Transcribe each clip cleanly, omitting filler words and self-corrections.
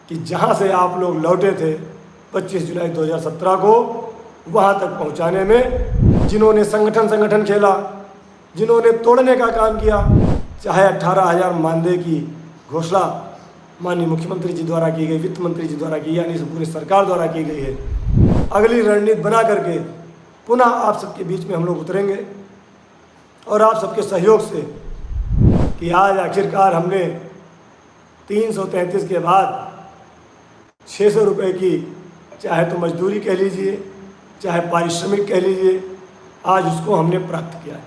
कि जहां से आप लोग लौटे थे 25 जुलाई 2017 को, वहां तक पहुंचाने में जिन्होंने संगठन खेला, जिन्होंने तोड़ने का काम किया, चाहे 18,000 मानदेय की घोषणा माननीय मुख्यमंत्री जी द्वारा की गई, वित्त मंत्री जी द्वारा की, यानी पूरी सरकार द्वारा की गई है, अगली रणनीति बना करके पुनः आप सबके बीच में हम लोग उतरेंगे और आप सबके सहयोग से कि आज आखिरकार हमने 333 के बाद 600 रुपये की, चाहे तो मजदूरी कह लीजिए, चाहे पारिश्रमिक कह लीजिए, आज उसको हमने प्राप्त किया है।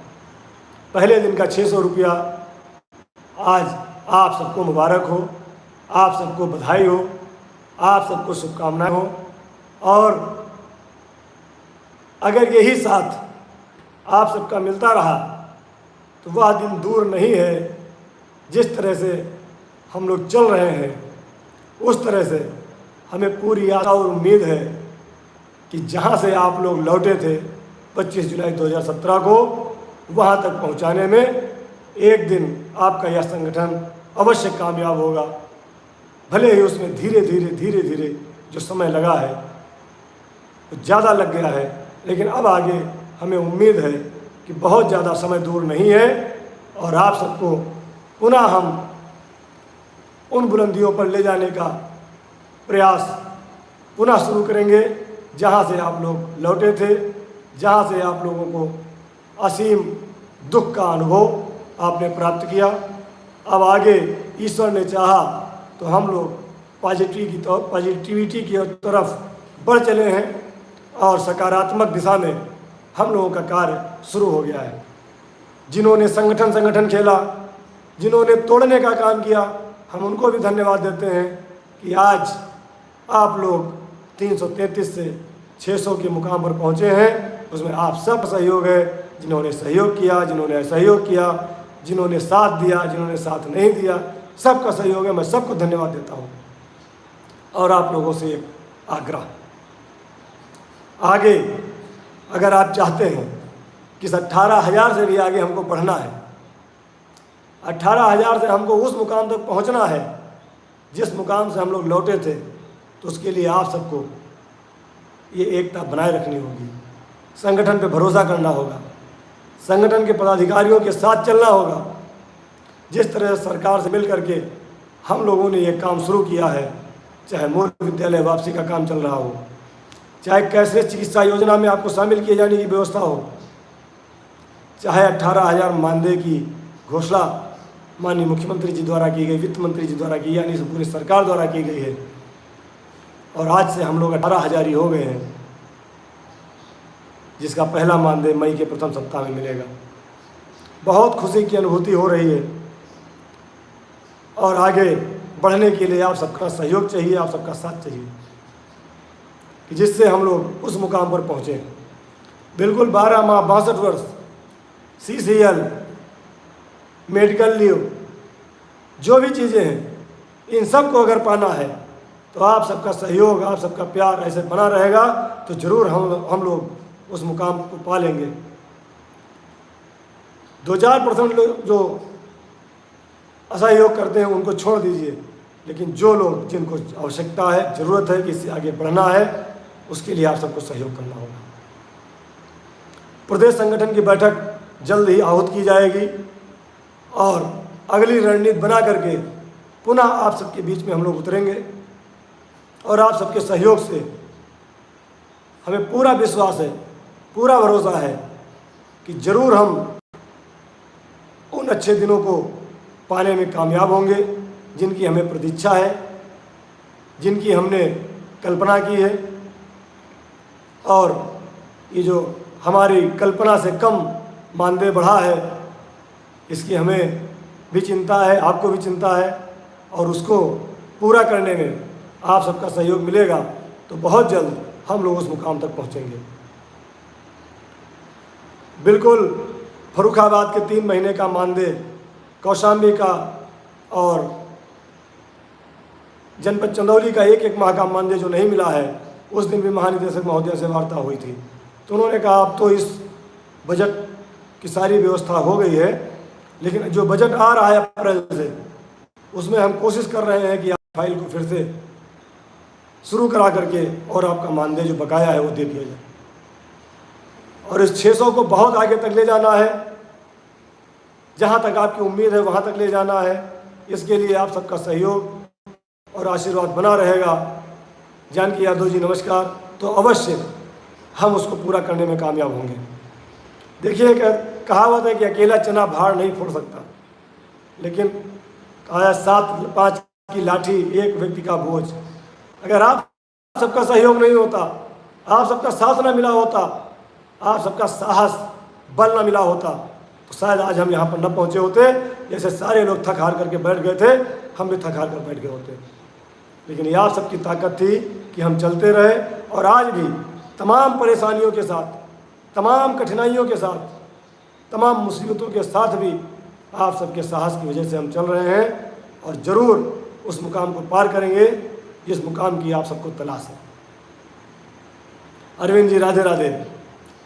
पहले दिन का 600 रुपया आज आप सबको मुबारक हो, आप सबको बधाई हो, आप सबको शुभकामनाएं हो। और अगर यही साथ आप सबका मिलता रहा तो वह दिन दूर नहीं है। जिस तरह से हम लोग चल रहे हैं उस तरह से हमें पूरी आशा और उम्मीद है कि जहां से आप लोग लौटे थे 25 जुलाई 2017 को, वहां तक पहुंचाने में एक दिन आपका यह संगठन अवश्य कामयाब होगा। भले ही उसमें धीरे धीरे जो समय लगा है वो ज़्यादा लग गया है, लेकिन अब आगे हमें उम्मीद है कि बहुत ज़्यादा समय दूर नहीं है और आप सबको पुनः हम उन बुलंदियों पर ले जाने का प्रयास पुनः शुरू करेंगे जहां से आप लोग लौटे थे, जहां से आप लोगों को असीम दुख का अनुभव आपने प्राप्त किया। अब आगे ईश्वर ने चाहा तो हम लोग पॉजिटिविटी की तरफ बढ़ चले हैं और सकारात्मक दिशा में हम लोगों का कार्य शुरू हो गया है। जिन्होंने संगठन खेला, जिन्होंने तोड़ने का काम किया, हम उनको भी धन्यवाद देते हैं कि आज आप लोग 333 से 600 के मुकाम पर पहुँचे हैं। उसमें आप सब सहयोग है, जिन्होंने सहयोग किया, जिन्होंने असहयोग किया, जिन्होंने साथ दिया, जिन्होंने साथ नहीं दिया, सबका सहयोग है। मैं सबको धन्यवाद देता हूँ। और आप लोगों से एक आग्रह, आगे अगर आप चाहते हैं कि 18,000 से भी आगे हमको बढ़ना है, 18,000 से हमको उस मुकाम तक पहुंचना है जिस मुकाम से हम लोग लौटे थे, तो उसके लिए आप सबको ये एकता बनाए रखनी होगी, संगठन पे भरोसा करना होगा, संगठन के पदाधिकारियों के साथ चलना होगा। जिस तरह सरकार से मिल करके हम लोगों ने ये काम शुरू किया है, चाहे मूल विद्यालय वापसी का काम चल रहा हो, चाहे कैशलेस चिकित्सा योजना में आपको शामिल किए जाने की व्यवस्था हो, चाहे 18,000 मानदेय की घोषणा माननीय मुख्यमंत्री जी द्वारा की गई, वित्त मंत्री जी द्वारा की, यानी पूरी सरकार द्वारा की गई है, और आज से हम लोग 18,000 ही हो गए हैं, जिसका पहला मानदेय मई के प्रथम सप्ताह में मिलेगा। बहुत खुशी की अनुभूति हो रही है और आगे बढ़ने के लिए आप सबका सहयोग चाहिए, आप सबका साथ चाहिए कि जिससे हम लोग उस मुकाम पर पहुँचें। बिल्कुल 12 माह 62 वर्ष CCL, मेडिकल लीव, जो भी चीज़ें हैं, इन सब को अगर पाना है तो आप सबका सहयोग, आप सबका प्यार ऐसे बना रहेगा तो ज़रूर हम लोग उस मुकाम को पा लेंगे। 2-4% लोग जो असहयोग करते हैं उनको छोड़ दीजिए, लेकिन जो लोग जिनको आवश्यकता है, ज़रूरत है कि इससे आगे बढ़ना है, उसके लिए आप सबको सहयोग करना होगा। प्रदेश संगठन की बैठक जल्द ही आहूत की जाएगी और अगली रणनीति बना करके पुनः आप सबके बीच में हम लोग उतरेंगे और आप सबके सहयोग से हमें पूरा विश्वास है, पूरा भरोसा है कि ज़रूर हम उन अच्छे दिनों को पाने में कामयाब होंगे जिनकी हमें प्रतीक्षा है, जिनकी हमने कल्पना की है। और ये जो हमारी कल्पना से कम मानदेय बढ़ा है, इसकी हमें भी चिंता है, आपको भी चिंता है, और उसको पूरा करने में आप सबका सहयोग मिलेगा तो बहुत जल्द हम लोग उस मुकाम तक पहुंचेंगे। बिल्कुल फर्रुखाबाद के 3 महीने का मानदेय, कौशाम्बी का और जनपद चंदौली का 1-1 माह का मानदेय जो नहीं मिला है, उस दिन भी महानिदेशक महोदय से वार्ता हुई थी, तो उन्होंने कहा अब तो इस बजट की सारी व्यवस्था हो गई है, लेकिन जो बजट आ रहा है अप्रैल से, उसमें हम कोशिश कर रहे हैं कि फाइल को फिर से शुरू करा करके और आपका मानदेय जो बकाया है वो दे दिया जाए। और इस 600 को बहुत आगे तक ले जाना है, जहाँ तक आपकी उम्मीद है वहाँ तक ले जाना है। इसके लिए आप सबका सहयोग और आशीर्वाद बना रहेगा। जानकी यादव जी नमस्कार। तो अवश्य हम उसको पूरा करने में कामयाब होंगे। देखिए, कहावत है कि अकेला चना भार नहीं फोड़ सकता, लेकिन कहा 7-5 की लाठी एक व्यक्ति का बोझ। अगर आप सबका सहयोग नहीं होता, आप सबका साथ ना मिला होता, आप सबका साहस बल ना मिला होता, तो शायद आज हम यहाँ पर न पहुँचे होते। जैसे सारे लोग थक हार करके बैठ गए थे, हम भी थक हार कर बैठ गए होते। लेकिन ये आप सबकी ताकत थी कि हम चलते रहे, और आज भी तमाम परेशानियों के साथ, तमाम कठिनाइयों के साथ, तमाम मुसीबतों के साथ भी आप सबके साहस की वजह से हम चल रहे हैं, और ज़रूर उस मुकाम को पार करेंगे जिस मुकाम की आप सबको तलाश है। अरविंद जी राधे राधे।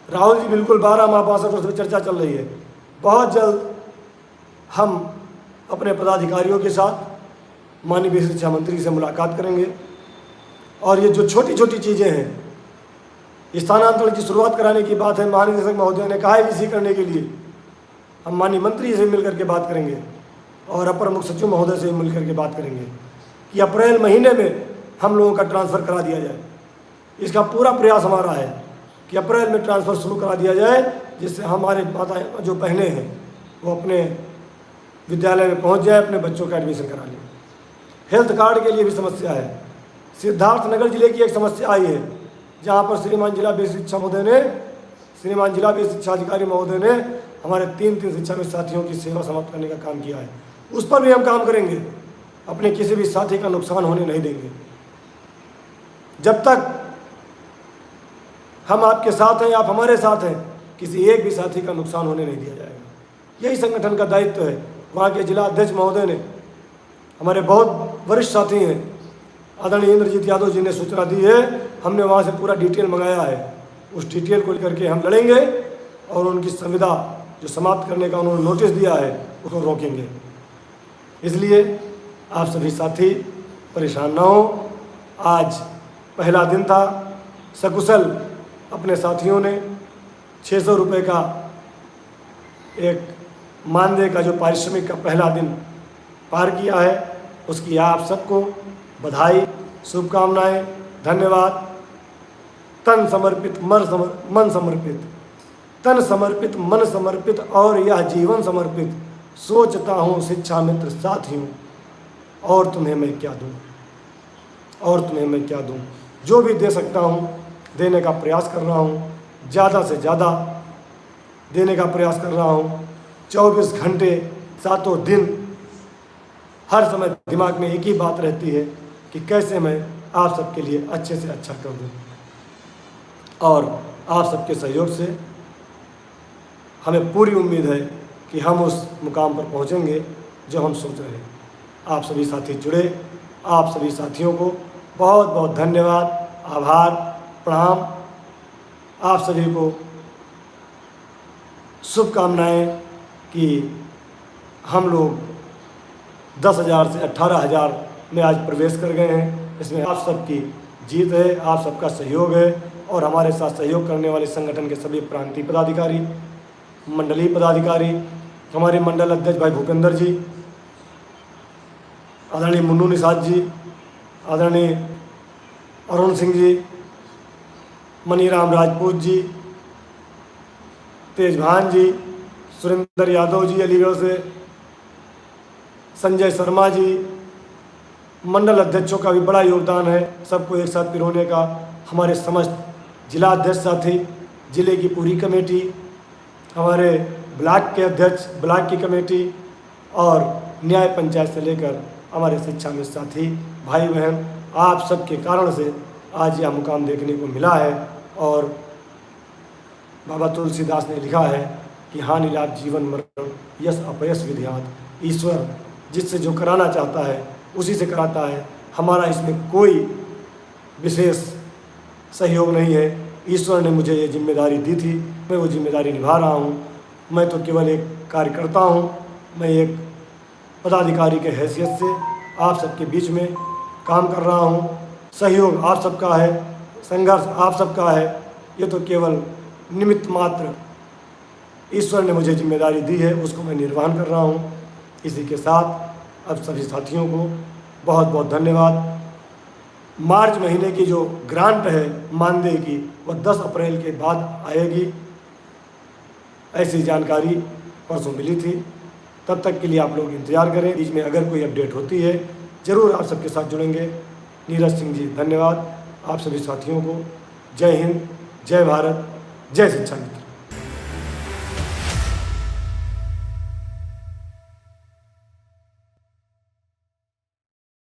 राहुल जी बिल्कुल 12 माह 62 वर्ष में चर्चा चल रही है। बहुत जल्द हम अपने पदाधिकारियों के साथ माननीय शिक्षा मंत्री से मुलाकात करेंगे, और ये जो छोटी छोटी चीज़ें हैं, स्थानांतरण की शुरुआत कराने की बात है, महानिदेशक महोदय ने कहा है इसी करने के लिए हम माननीय मंत्री से मिलकर के बात करेंगे और अपर मुख्य सचिव महोदय से मिलकर के बात करेंगे कि अप्रैल महीने में हम लोगों का ट्रांसफ़र करा दिया जाए। इसका पूरा प्रयास हमारा है कि अप्रैल में ट्रांसफ़र शुरू करा दिया जाए, जिससे हमारे माता जो बहनें हैं वो अपने विद्यालय में पहुंच जाए, अपने बच्चों का एडमिशन करा लें। हेल्थ कार्ड के लिए भी समस्या है। सिद्धार्थनगर जिले की एक समस्या आई है, जहाँ पर श्रीमान जिला बेसिक शिक्षा महोदय ने, श्रीमान जिला बेसिक शिक्षा अधिकारी महोदय ने हमारे 3 शिक्षा में साथियों की सेवा समाप्त करने का काम किया है। उस पर भी हम काम करेंगे, अपने किसी भी साथी का नुकसान होने नहीं देंगे। जब तक हम आपके साथ हैं, आप हमारे साथ हैं, किसी एक भी साथी का नुकसान होने नहीं दिया जाएगा। यही संगठन का दायित्व है। वहाँ के जिला अध्यक्ष महोदय ने, हमारे बहुत वरिष्ठ साथी हैं, आदरणीय इंद्रजीत यादव जी ने सूचना दी है, हमने वहाँ से पूरा डिटेल मंगाया है। उस डिटेल को लेकर के हम लड़ेंगे और उनकी संविदा जो समाप्त करने का उन्होंने नोटिस दिया है उसको रोकेंगे। इसलिए आप सभी साथी परेशान ना हो। आज पहला दिन था, सकुशल अपने साथियों ने 600 रुपये का एक मानदेय का जो पारिश्रमिक का पहला दिन पार किया है, उसकी आप सबको बधाई, शुभकामनाएं, धन्यवाद। तन समर्पित मन समर्पित, तन समर्पित मन समर्पित और यह जीवन समर्पित, सोचता हूँ शिक्षा मित्र साथियों, और तुम्हें मैं क्या दूँ, और तुम्हें मैं क्या दूँ। जो भी दे सकता हूँ देने का प्रयास कर रहा हूँ, ज़्यादा से ज़्यादा देने का प्रयास कर रहा हूँ। 24 घंटे 7 दिन हर समय दिमाग में एक ही बात रहती है कि कैसे मैं आप सबके लिए अच्छे से अच्छा कर दूँ, और आप सबके सहयोग से हमें पूरी उम्मीद है कि हम उस मुकाम पर पहुँचेंगे जो हम सोच रहे हैं। आप सभी साथी जुड़े, आप सभी साथियों को बहुत बहुत धन्यवाद, आभार, प्रणाम। आप सभी को शुभकामनाएं कि हम लोग 10,000 से 18,000 में आज प्रवेश कर गए हैं। इसमें आप सबकी जीत है, आप सबका सहयोग है, और हमारे साथ सहयोग करने वाले संगठन के सभी प्रांतीय पदाधिकारी, मंडलीय पदाधिकारी, हमारे मंडल अध्यक्ष भाई भूपेंद्र जी, आदरणीय मुन्नू निषाद जी, आदरणीय अरुण सिंह जी, मनीराम राजपूत जी, तेजभान जी, सुरेंद्र यादव जी अलीगढ़ से, संजय शर्मा जी, मंडल अध्यक्षों का भी बड़ा योगदान है सबको एक साथ पिरोने का। हमारे समस्त जिला अध्यक्ष साथी, जिले की पूरी कमेटी, हमारे ब्लॉक के अध्यक्ष, ब्लॉक की कमेटी, और न्याय पंचायत से लेकर हमारे शिक्षा में साथी भाई बहन, आप सबके कारण से आज यह मुकाम देखने को मिला है। और बाबा तुलसीदास ने लिखा है कि हानि लाभ जीवन मरण यश अपयश विधियात, ईश्वर जिससे जो कराना चाहता है उसी से कराता है। हमारा इसमें कोई विशेष सहयोग नहीं है। ईश्वर ने मुझे ये जिम्मेदारी दी थी, मैं वो जिम्मेदारी निभा रहा हूँ। मैं तो केवल एक कार्यकर्ता हूँ, मैं एक पदाधिकारी के हैसियत से आप सबके बीच में काम कर रहा हूँ। सहयोग आप सबका है, संघर्ष आप सबका है। ये तो केवल निमित्त मात्र ईश्वर ने मुझे जिम्मेदारी दी है, उसको मैं निर्वहन कर रहा हूँ। इसी के साथ अब सभी साथियों को बहुत बहुत धन्यवाद। मार्च महीने की जो ग्रांट है मानदेय की, वह 10 अप्रैल के बाद आएगी, ऐसी जानकारी परसों मिली थी। तब तक के लिए आप लोग इंतज़ार करें। बीच में अगर कोई अपडेट होती है ज़रूर आप सबके साथ जुड़ेंगे। नीरज सिंह जी, धन्यवाद। आप सभी साथियों को जय हिंद, जय भारत, जय शिक्षा मित्र।